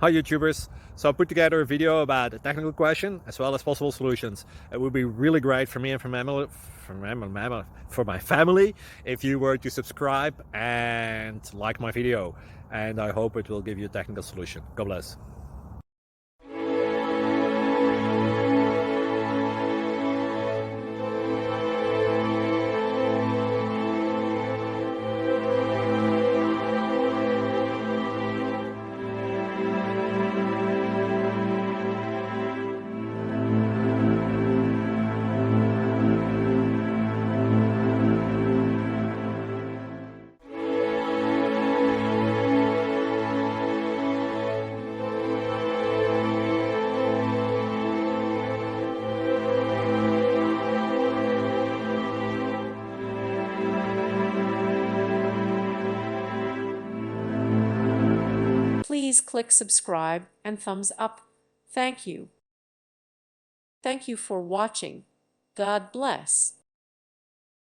Hi YouTubers! So I put together a video about a technical question as well as possible solutions. It would be really great for me and for my family if you were to subscribe and like my video, and I hope it will give you a technical solution. God bless. Please click subscribe and thumbs up. Thank you. Thank you for watching. God bless.